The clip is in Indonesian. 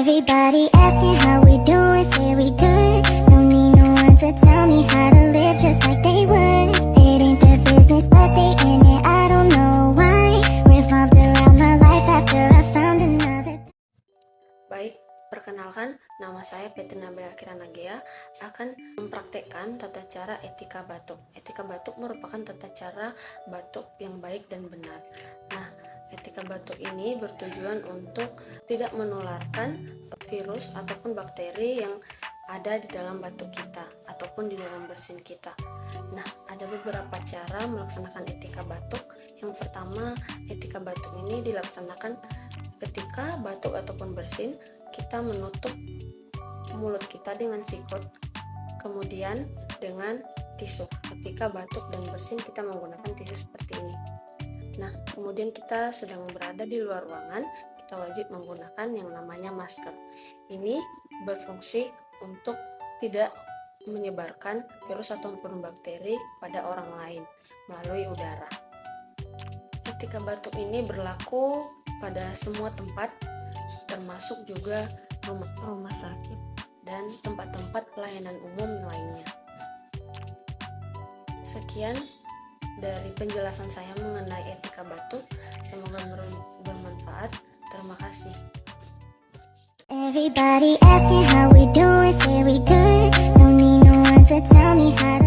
Everybody asking how we doing, say we good. Don't need no one to tell me how to live just like they would. It ain't their business, but they in it, I don't know why. Revolved around my life after I found another. Baik, perkenalkan, nama saya Petri Nabila Kiranagea akan mempraktekkan tata cara etika batuk. Etika batuk merupakan tata cara batuk yang baik dan benar. Nah, etika batuk ini bertujuan untuk tidak menularkan virus ataupun bakteri yang ada di dalam batuk kita ataupun di dalam bersin kita. Nah, ada beberapa cara melaksanakan etika batuk. Yang pertama, etika batuk ini dilaksanakan ketika batuk ataupun bersin, kita menutup mulut kita dengan sikut, kemudian dengan tisu. Ketika batuk dan bersin, kita menggunakan tisu seperti ini. Nah, kemudian kita sedang berada di luar ruangan, kita wajib menggunakan yang namanya masker. Ini berfungsi untuk tidak menyebarkan virus ataupun bakteri pada orang lain melalui udara. Etika batuk ini berlaku pada semua tempat, termasuk juga rumah sakit dan tempat-tempat pelayanan umum lainnya. Sekian dari penjelasan saya mengenai etika batuk, semoga bermanfaat. Terima kasih. Everybody asking how we doing, say we good. Don't need no one to tell me how to